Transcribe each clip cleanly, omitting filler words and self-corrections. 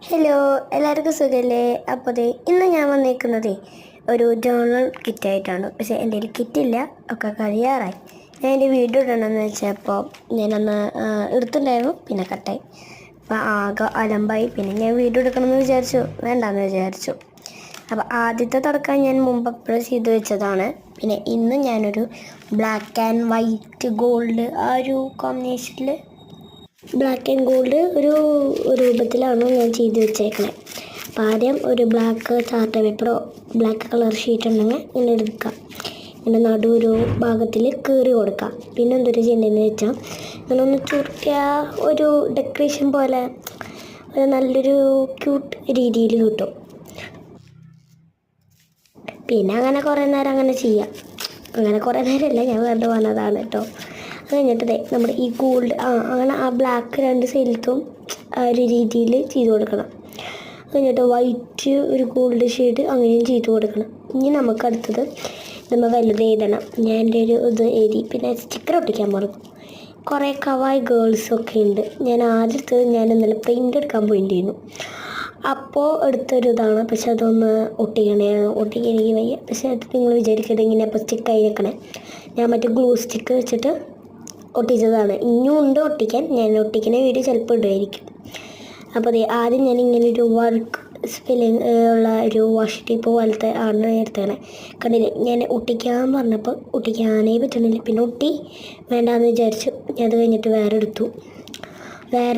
Hello, എല്ലാവർക്കും സുഖമല്ലേ? അപ്പോൾ ഇന്ന് ഞാൻ വന്നേക്കുന്നതേ ഒരു ജേർണൽ കിറ്റായിട്ടാണ്. പക്ഷേ എൻ്റെ കയ്യിൽ കിറ്റില്ല, ഒക്കെ കഴിയാറായി. ഞാൻ എൻ്റെ വീഡിയോ ഇടണമെന്ന് വെച്ചപ്പോൾ ഞാനൊന്ന് എടുത്തിട്ടുണ്ടായിരുന്നു, പിന്നെ കട്ടായി. അപ്പോൾ ആകെ അലമ്പായി. പിന്നെ ഞാൻ വീഡിയോ എടുക്കണമെന്ന് വിചാരിച്ചു, വേണ്ടാന്ന് വിചാരിച്ചു. അപ്പോൾ ആദ്യത്തെ തുടക്കം ഞാൻ മുമ്പ് എപ്പോഴും ചെയ്ത് വെച്ചതാണ്. പിന്നെ ഇന്ന് ഞാനൊരു ബ്ലാക്ക് ആൻഡ് വൈറ്റ് ഗോൾഡ് ആ ഒരു കോമ്പിനേഷനിൽ ബ്ലാക്ക് ആൻഡ് ഗോൾഡ് ഒരു രൂപത്തിലാണ് ഞാൻ ചെയ്ത് വെച്ചേക്കുന്നത്. അപ്പോൾ ആദ്യം ഒരു ബ്ലാക്ക് ചാർട്ട് പേപ്പറോ ബ്ലാക്ക് കളർ ഷീറ്റ് ഉണ്ടെങ്കിൽ ഇങ്ങനെ എടുക്കാം. ഇങ്ങനെ നടുവൊരു ഭാഗത്തിൽ കീറി കൊടുക്കാം. പിന്നെ എന്തൊരു ചെയ്യേണ്ടതെന്ന് വെച്ചാൽ ഇങ്ങനെ ഒന്ന് ചുരുട്ടിയ ഒരു ഡെക്കറേഷൻ പോലെ ഒരു നല്ലൊരു ക്യൂട്ട് രീതിയിൽ കിട്ടും. പിന്നെ അങ്ങനെ കുറേ നേരം അങ്ങനെ ചെയ്യാം. അങ്ങനെ കുറേ നേരമല്ല, ഞാൻ വെറുതെ വന്നതാണ് കേട്ടോ. അത് കഴിഞ്ഞിട്ട് നമ്മുടെ ഈ ഗോൾഡ് അങ്ങനെ ആ ബ്ലാക്ക് രണ്ട് സൈഡിലത്തും ആ ഒരു രീതിയിൽ ചെയ്ത് കൊടുക്കണം. അത് കഴിഞ്ഞിട്ട് വൈറ്റ് ഒരു ഗോൾഡ് ഷെയ്ഡ് അങ്ങനെയും ചെയ്ത് കൊടുക്കണം. ഇനി നമുക്ക് അടുത്തത് നമ്മൾ വലുത് എഴുതണം. ഞാൻ എൻ്റെ ഒരു ഇത് എഴുതി. പിന്നെ സ്റ്റിക്കർ ഒട്ടിക്കാൻ മറന്നു. കുറേ കവായ് ഗേൾസൊക്കെ ഉണ്ട്. ഞാൻ ആദ്യത്തെ ഞാൻ ഇന്നലെ പ്രിൻ്റ് എടുക്കാൻ പോയിട്ടുണ്ടായിരുന്നു. അപ്പോൾ എടുത്തൊരു ഇതാണ്. പക്ഷെ അതൊന്ന് ഒട്ടിക്കാൻ എനിക്ക് വയ്യ. പക്ഷെ അത് നിങ്ങൾ വിചാരിക്കരുത് ഇങ്ങനെ അപ്പോൾ സ്റ്റിക്കായി വെക്കണേ. ഞാൻ മറ്റേ ഗ്ലൂ സ്റ്റിക്ക് വെച്ചിട്ട് ഒട്ടിച്ചതാണ്. ഇനിയും ഉണ്ട് ഒട്ടിക്കാൻ. ഞാൻ ഒട്ടിക്കുന്ന വീഡിയോ ചിലപ്പോൾ ഇടുമായിരിക്കും. അപ്പോൾ ആദ്യം ഞാൻ ഇങ്ങനെ ഒരു വർക്ക് സ്പെല്ലിങ് ഉള്ള ഒരു വാഷ് ടേപ്പ് പോലത്തെ ആണ് എടുത്തത്. കണ്ടില്ലേ, ഞാൻ ഒട്ടിക്കാൻ പറഞ്ഞപ്പോൾ ഒട്ടിക്കാനേ പറ്റണില്ല. പിന്നെ ഒട്ടി വേണ്ടാന്ന് വിചാരിച്ചു. അത് കഴിഞ്ഞിട്ട് വേറെ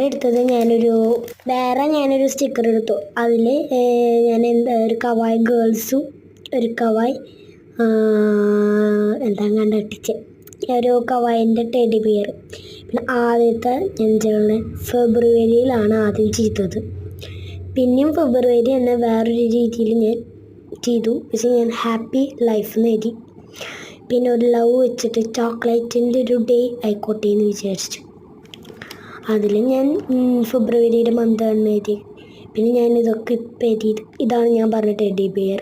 എടുത്തത് ഞാനൊരു സ്റ്റിക്കർ എടുത്തു. അതിൽ ഞാൻ ഒരു കവായ് ഗേൾസും ഒരു കവായ് ഒട്ടിച്ച് ഒരു കവായിൻ്റെ ടെഡി ബിയർ. പിന്നെ ആദ്യത്തെ ഞാൻ ഫെബ്രുവരിയിലാണ് ആദ്യം ചെയ്തത്. പിന്നെയും ഫെബ്രുവരി എന്ന വേറൊരു രീതിയിൽ ഞാൻ ചെയ്തു. പക്ഷേ ഞാൻ ഹാപ്പി ലൈഫ് എന്ന് എഴുതി. പിന്നെ ഒരു ലവ് വെച്ചിട്ട് ചോക്ലേറ്റിൻ്റെ ഒരു ഡേ ആയിക്കോട്ടെ എന്ന് വിചാരിച്ചു. അതിൽ ഞാൻ ഫെബ്രുവരിയുടെ മന്താണ് എഴുതി. പിന്നെ ഞാൻ ഇതൊക്കെ ഇപ്പം എഴുതിയത്. ഇതാണ് ഞാൻ പറഞ്ഞ ടെഡി ബിയർ.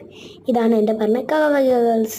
ഇതാണ് എൻ്റെ പറഞ്ഞ കവായ് ഗേൾസ്.